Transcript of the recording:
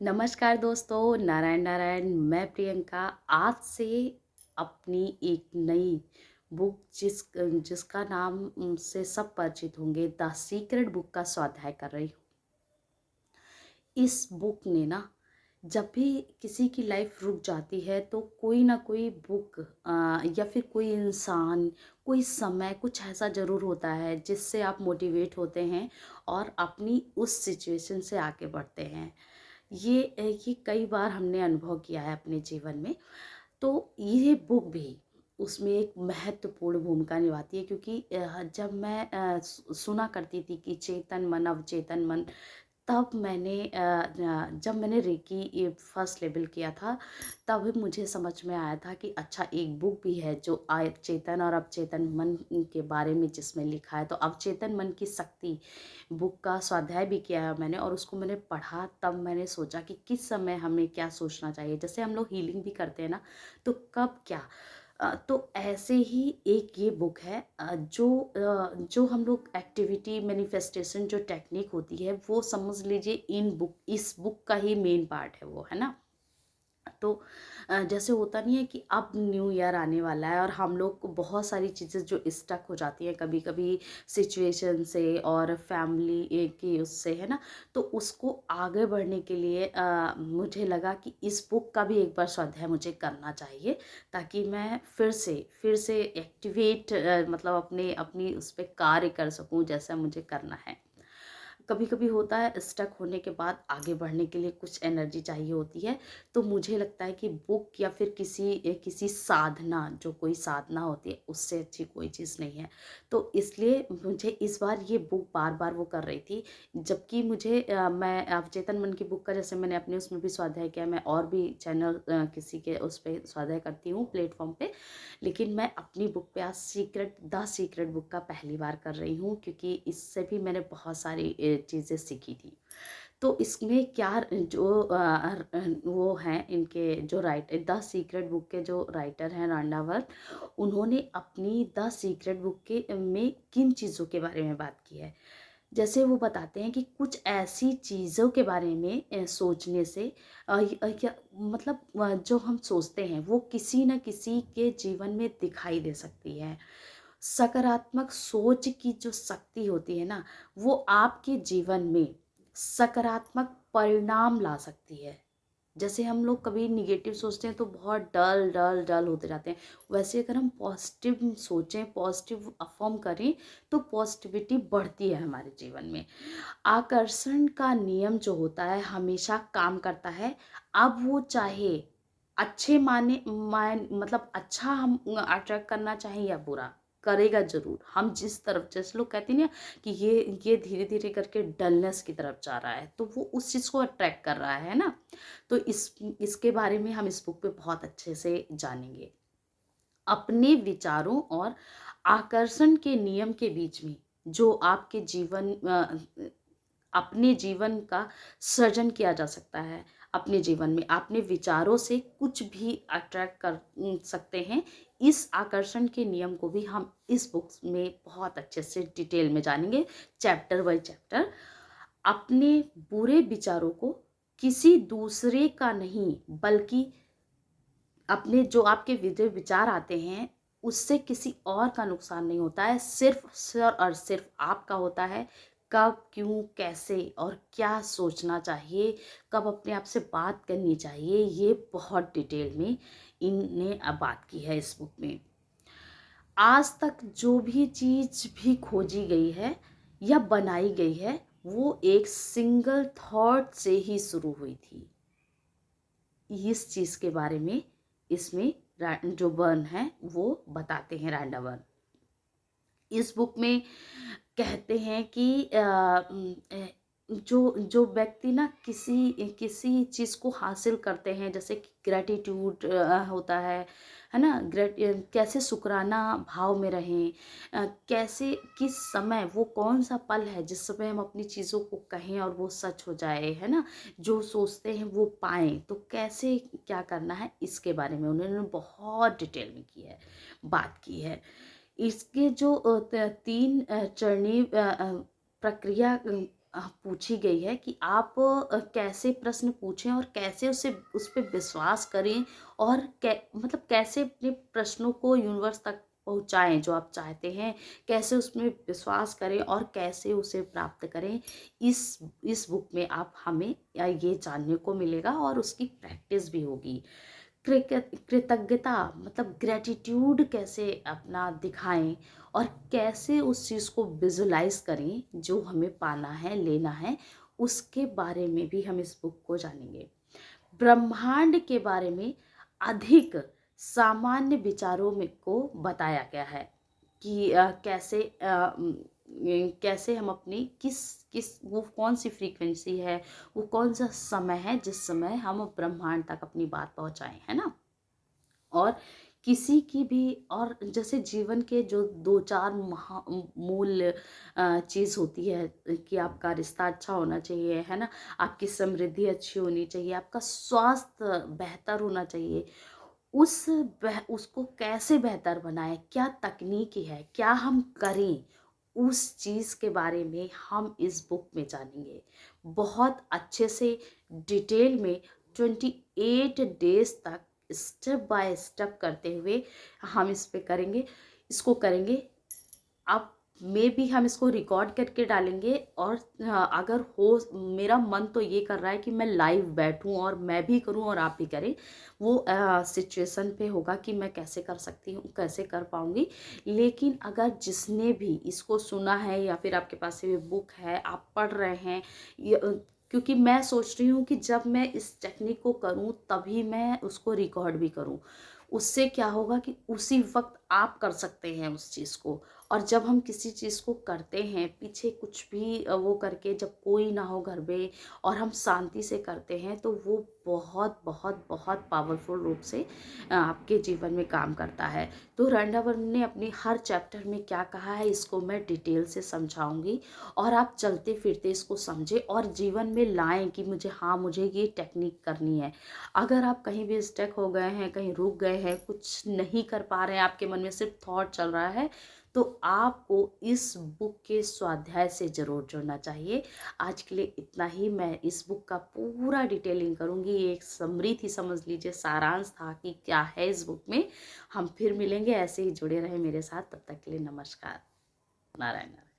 नमस्कार दोस्तों, नारायण नारायण। मैं प्रियंका आज से अपनी एक नई बुक जिसका नाम से सब परिचित होंगे, द सीक्रेट बुक का स्वाध्याय कर रही हूँ। इस बुक ने ना जब भी किसी की लाइफ रुक जाती है तो कोई ना कोई बुक या फिर कोई इंसान, कोई समय, कुछ ऐसा ज़रूर होता है जिससे आप मोटिवेट होते हैं और अपनी उस सिचुएशन से आगे बढ़ते हैं। ये कई बार हमने अनुभव किया है अपने जीवन में। तो ये बुक भी उसमें एक महत्वपूर्ण भूमिका निभाती है, क्योंकि जब मैं सुना करती थी कि चेतन मन अवचेतन मन, तब जब मैंने रेकी ये फर्स्ट लेवल किया था, तब मुझे समझ में आया था कि अच्छा, एक बुक भी है जो चेतन और अवचेतन मन के बारे में जिसमें लिखा है। तो अवचेतन मन की शक्ति बुक का स्वाध्याय भी किया है मैंने, और उसको मैंने पढ़ा। तब मैंने सोचा कि किस समय हमें क्या सोचना चाहिए। जैसे हम लोग हीलिंग भी करते हैं ना, तो कब क्या। तो ऐसे ही एक ये बुक है, जो हम लोग एक्टिविटी मैनिफेस्टेशन जो टेक्निक होती है, वो समझ लीजिए इस बुक का ही मेन पार्ट है वो, है ना। तो जैसे होता नहीं है कि अब न्यू ईयर आने वाला है और हम लोग को बहुत सारी चीज़ें जो स्टक हो जाती हैं कभी कभी सिचुएशन से और फैमिली की उससे, है ना। तो उसको आगे बढ़ने के लिए मुझे लगा कि इस बुक का भी एक बार स्वाध्याय मुझे करना चाहिए, ताकि मैं फिर से एक्टिवेट, मतलब अपनी उस पर कार्य कर सकूं जैसा मुझे करना है। कभी कभी होता है, स्टक होने के बाद आगे बढ़ने के लिए कुछ एनर्जी चाहिए होती है। तो मुझे लगता है कि बुक या फिर किसी साधना, जो कोई साधना होती है, उससे अच्छी कोई चीज़ नहीं है। तो इसलिए मुझे इस बार ये बुक बार बार वो कर रही थी। जबकि मैं अवचेतन मन की बुक का, जैसे मैंने अपने उसमें भी स्वाध्याय किया, मैं और भी चैनल किसी के उस पर स्वाध्याय करती हूँ प्लेटफॉर्म पे। लेकिन मैं अपनी बुक पे आज द सीक्रेट बुक का पहली बार कर रही हूँ, क्योंकि इससे भी मैंने बहुत सारी चीज़ें सीखी थी। तो इसमें क्या वो हैं, इनके जो द सीक्रेट बुक के जो राइटर हैं रांडावर, उन्होंने अपनी द सीक्रेट बुक के में किन चीज़ों के बारे में बात की है। जैसे वो बताते हैं कि कुछ ऐसी चीज़ों के बारे में सोचने से, क्या मतलब, जो हम सोचते हैं वो किसी न किसी के जीवन में दिखाई दे सकती है। सकारात्मक सोच की जो शक्ति होती है ना, वो आपके जीवन में सकारात्मक परिणाम ला सकती है। जैसे हम लोग कभी निगेटिव सोचते हैं तो बहुत डल डल डल होते जाते हैं। वैसे अगर हम पॉजिटिव सोचें, पॉजिटिव अफर्म करें, तो पॉजिटिविटी बढ़ती है हमारे जीवन में। आकर्षण का नियम जो होता है हमेशा काम करता है। अब वो चाहे अच्छे मतलब अच्छा हम अट्रैक्ट करना चाहें या बुरा, करेगा जरूर। हम जिस तरफ, जैसे लोग कहते हैं ना कि ये धीरे धीरे करके डलनेस की तरफ जा रहा है, तो वो उस चीज़ को अट्रैक्ट कर रहा है ना। तो इसके बारे में हम इस बुक पे बहुत अच्छे से जानेंगे। अपने विचारों और आकर्षण के नियम के बीच में जो आपके अपने जीवन का सृजन किया जा सकता है। अपने जीवन में अपने विचारों से कुछ भी अट्रैक्ट कर सकते हैं। इस आकर्षण के नियम को भी हम इस बुक में बहुत अच्छे से डिटेल में जानेंगे, चैप्टर बाय चैप्टर। अपने बुरे विचारों को किसी दूसरे का नहीं, बल्कि अपने जो आपके विचार आते हैं, उससे किसी और का नुकसान नहीं होता है, सिर्फ और सिर्फ आपका होता है। कब, क्यों, कैसे और क्या सोचना चाहिए, कब अपने आप से बात करनी चाहिए, ये बहुत डिटेल में इनने अब बात की है इस बुक में। आज तक जो भी चीज भी खोजी गई है या बनाई गई है, वो एक सिंगल थॉट से ही शुरू हुई थी। इस चीज के बारे में इसमें जो बर्न है वो बताते हैं, रैंडावर। इस बुक में कहते हैं कि जो जो व्यक्ति ना किसी किसी चीज़ को हासिल करते हैं, जैसे कि ग्रेटिट्यूड होता है ना। कैसे शुक्राना भाव में रहें, कैसे किस समय, वो कौन सा पल है जिस समय हम अपनी चीज़ों को कहें और वो सच हो जाए, है ना। जो सोचते हैं वो पाएं, तो कैसे क्या करना है, इसके बारे में उन्होंने बहुत डिटेल में की है, बात की है। इसके जो तीन चरणीय प्रक्रिया पूछी गई है कि आप कैसे प्रश्न पूछें और कैसे उस पे विश्वास करें, और मतलब कैसे अपने प्रश्नों को यूनिवर्स तक पहुंचाएं जो आप चाहते हैं, कैसे उसमें विश्वास करें और कैसे उसे प्राप्त करें। इस बुक में आप हमें ये जानने को मिलेगा और उसकी प्रैक्टिस भी होगी। कृतज्ञता मतलब ग्रेटिट्यूड कैसे अपना दिखाएं, और कैसे उस चीज़ को विजुलाइज करें जो हमें पाना है, लेना है, उसके बारे में भी हम इस बुक को जानेंगे। ब्रह्मांड के बारे में अधिक सामान्य विचारों में को बताया गया है कि कैसे हम अपनी किस किस वो कौन सी फ्रीक्वेंसी है, वो कौन सा समय है जिस समय हम ब्रह्मांड तक अपनी बात पहुंचाएं, है ना। और किसी की भी, और जैसे जीवन के जो दो चार मूल चीज़ होती है कि आपका रिश्ता अच्छा होना चाहिए, है ना, आपकी समृद्धि अच्छी होनी चाहिए, आपका स्वास्थ्य बेहतर होना चाहिए। उसको कैसे बेहतर बनाएं, क्या तकनीकी है, क्या हम करें, उस चीज़ के बारे में हम इस बुक में जानेंगे बहुत अच्छे से, डिटेल में। 28 डेज तक स्टेप बाय स्टेप करते हुए हम इस पे करेंगे, इसको करेंगे। अब मे भी हम इसको रिकॉर्ड करके डालेंगे, और अगर हो, मेरा मन तो ये कर रहा है कि मैं लाइव बैठूं और मैं भी करूं और आप भी करें। वो सिचुएशन पे होगा कि मैं कैसे कर सकती हूँ, कैसे कर पाऊंगी। लेकिन अगर जिसने भी इसको सुना है या फिर आपके पास ये बुक है, आप पढ़ रहे हैं, क्योंकि मैं सोच रही हूँ कि जब मैं इस टेक्निक को करूँ तभी मैं उसको रिकॉर्ड भी करूँ। उससे क्या होगा कि उसी वक्त आप कर सकते हैं उस चीज़ को। और जब हम किसी चीज़ को करते हैं पीछे कुछ भी वो करके, जब कोई ना हो घर में और हम शांति से करते हैं, तो वो बहुत बहुत बहुत पावरफुल रूप से आपके जीवन में काम करता है। तो रंडा वर्मा ने अपनी हर चैप्टर में क्या कहा है, इसको मैं डिटेल से समझाऊंगी, और आप चलते फिरते इसको समझें और जीवन में लाएं कि मुझे, हाँ, मुझे ये टेक्निक करनी है। अगर आप कहीं भी स्टक हो गए हैं, कहीं रुक गए हैं, कुछ नहीं कर पा रहे हैं, आपके मन में सिर्फ थॉट चल रहा है, तो आपको इस बुक के स्वाध्याय से ज़रूर जुड़ना चाहिए। आज के लिए इतना ही। मैं इस बुक का पूरा डिटेलिंग करूँगी, ये एक समरी थी, समझ लीजिए सारांश था कि क्या है इस बुक में। हम फिर मिलेंगे, ऐसे ही जुड़े रहे मेरे साथ। तब तक के लिए नमस्कार। नारायण नारायण।